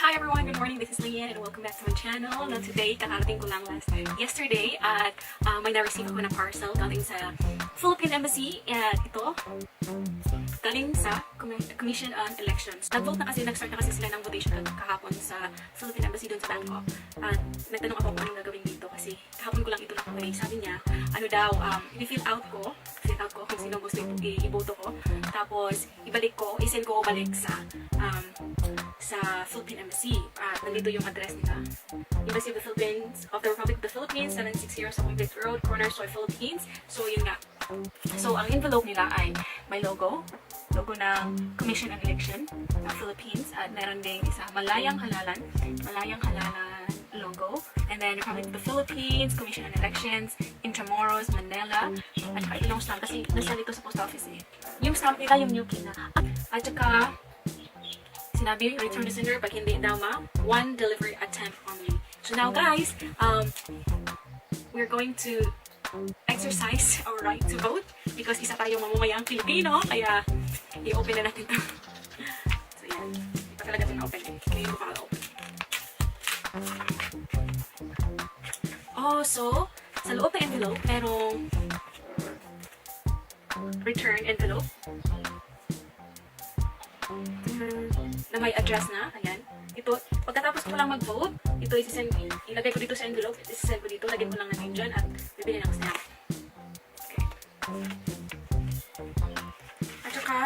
Hi everyone, good morning. This is LeeAnne and welcome back to my channel. Now today, kakarating ko lang yesterday at may na-receive ako na parcel galing sa Philippine Embassy at ito galing sa Commission and Election. Nag-vote na kasi, nag-start na kasi sila ng votation kahapon sa Philippine Embassy doon sa Bangkok. At nagtanong ako kung anong gagawin dito kasi kahapon ko lang ito nakuha. Sabi niya, ano daw, i-fill out ko kung sino gusto i-boto ko. Tapos, ibalik ko, i-send ko balik sa Philippine Embassy. At nandito yung address nila. Embassy of the Philippines, of the Republic of the Philippines, 760 sa Complete Road, Cornerstone, Philippines. So, yun nga. So, ang envelope nila ay may logo ng Commission and Election ng Philippines. At meron ding isa, Malayang Halalan logo. And then, Republic of the Philippines, Commission and Elections, Intramuros, Manila. At saka ilang stamp kasi nasa dito sa post office eh. Yung stamp nila, yung Yuki na. At saka, sinabi, return to sender, pag hindi daw one delivery attempt only. So now guys, we're going to exercise our right to vote because isa tayong mamamayang Pilipino, kaya i-open na natin ito. So yan, hindi pa talaga ito na-open eh. Ngayon ko pa na-open. Oh, so, sa loob ng envelope, merong return envelope. Na may address na, ayan. Ito, pagkatapos ko lang mag-vote, ito ilagay ko dito sa envelope, isasend ko dito, lagyan ko lang natin dyan, at bibili ng stamp. Okay. At saka,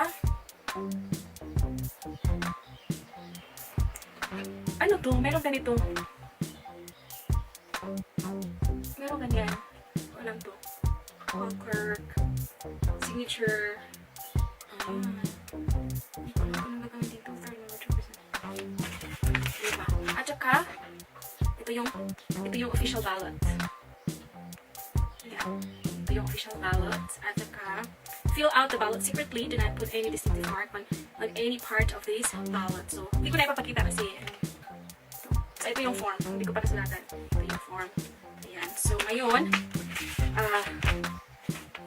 ano to? Meron ganito. Meron ganyan. Walang to. Clerk, signature, at saka, ito yung official ballot. Ayan. Ito yung official ballot. At saka, fill out the ballot secretly. Do not put any distinctive mark on any part of this ballot. So, hindi ko na ipapakita kasi. So, ito yung form. Hindi ko pa nasulatan. Ito yung form. Ayan. So, ngayon,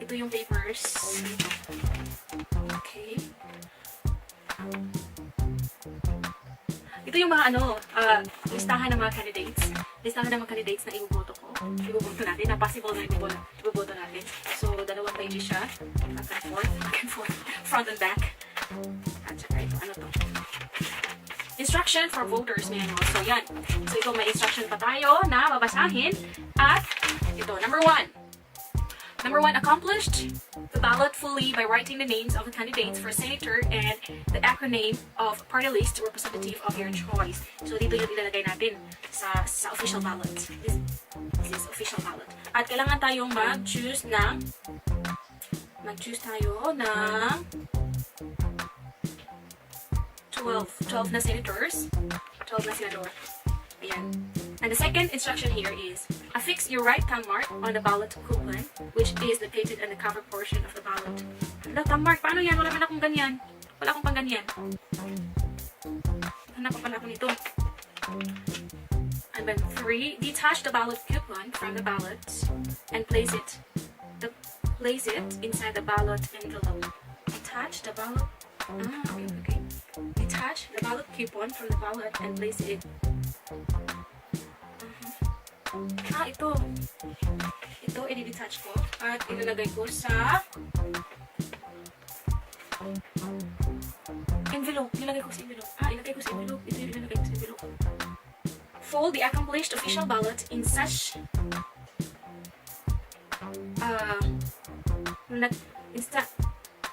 ito yung papers. Okay. Ito yung mga listahan ng mga candidates. Listahan ng mga candidates na iboboto ko. Iboboto natin, na possible na iboboto natin. So, dalawang pages siya. Back and forth, front and back. At saka ito, ano to? Instruction for voters, may ano. So, yan. So, ito may instruction pa tayo na babasahin. At, ito, number 1. Number 1, accomplished the ballot fully by writing the names of the candidates for senator and the acronym of party list representative of your choice. So, dito yung ilalagay natin sa official ballot. This is official ballot. At kailangan tayong mag-choose tayo ng 12 na senators. 12 na senador. Ayan. And the second instruction here is, affix your right thumb mark on the ballot coupon, which is located in the cover portion of the ballot. Ano, thumb mark? Paano yan? Wala man akong ganyan. Wala akong pang ganyan. Hanap pa pala ako nito. And then 3, detach the ballot coupon from the ballot and place it inside the ballot envelope. Detach the ballot. Okay. Detach the ballot coupon from the ballot and place it. Ito. Ito, i-detach ko at ilalagay ko sa envelope. Ilagay ko sa envelope. Ilagay ko sa envelope. Ito yung ilalagay ko sa envelope. Fold the accomplished official ballot in such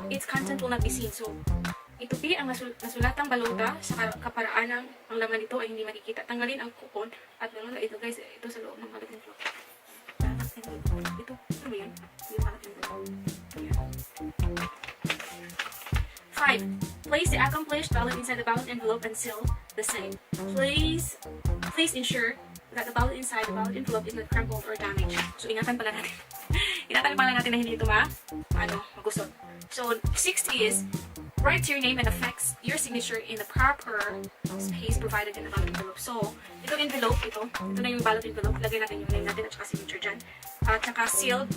its content will not be seen. So, itupi ang nasulatang balota sa kaparaan ng ang laman nito ay hindi makikita. Tanggalin ang kupon at lalagay ito guys, ito sa loob ng ballot envelope. Ito, ano ba yun? Yung ballot envelope. 5. Place the accomplished ballot inside the ballot envelope and seal the same. Please ensure that the ballot inside the ballot envelope is not crumpled or damaged. So, ingatan pala natin. Ingatan pala natin na hindi ito magusot. So, 6 is, write your name and affix your signature in the proper space provided in the ballot envelope. So, itong envelope, ito na yung ballot envelope. Lagay natin yung name natin at saka signature dyan. At saka sealed.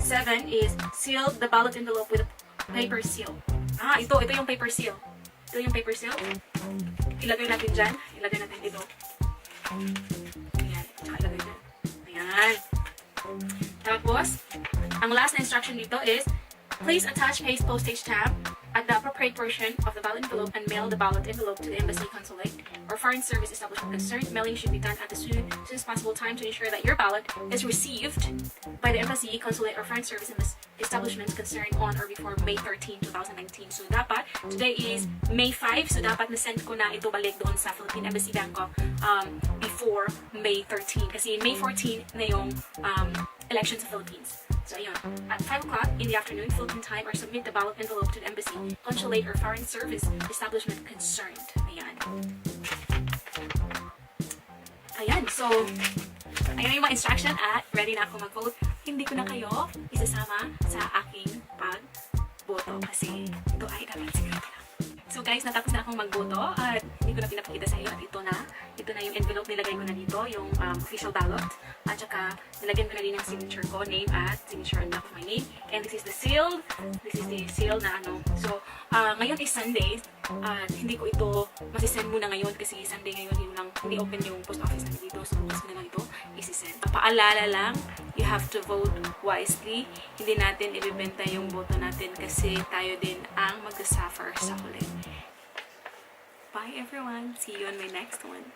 7 is, seal the ballot envelope with a paper seal. Ito yung paper seal. Ito yung paper seal. Ilagay natin dyan. Ilagay natin dito. Ayan. Tsaka ilagay dyan. Ayan. Tapos, ang last na instruction dito is, please attach paste postage stamp at the appropriate portion of the ballot envelope and mail the ballot envelope to the embassy, consulate, or foreign service establishment concerned. Mailing should be done at the soonest possible time to ensure that your ballot is received by the embassy, consulate, or foreign service establishments concerned on or before May 13, 2019. So dapat, today is May 5, so dapat na-send ko na ito balik doon sa Philippine Embassy Bangkok before May 13. Kasi May 14 na yung election sa Philippines. So, ayun. At 5 o'clock in the afternoon, Philippine time, or submit the ballot envelope to the embassy, consulate, or foreign service establishment concerned. Ayan. Ayan. So, ayan yung mga instruction at ready na ako mag-vote. Hindi ko na kayo isasama sa aking pag-boto kasi ito ay dapat secret lang. So guys, natapos na akong magboto at hindi ko na pinapakita sa iyo at ito na yung envelope, nilagay ko na dito yung official ballot at saka nilagyan ko na din ng signature ko, name at signature on top of my name, and this is the seal na ano. So ngayon is Sunday at hindi ko ito masisend muna ngayon kasi Sunday ngayon hindi open yung post office na dito, so bukas ko na lang ito isisend. Paalala lang, you have to vote wisely. Hindi natin ibibenta yung boto natin kasi tayo din ang mag-suffer sa huli. Bye everyone. See you on my next one.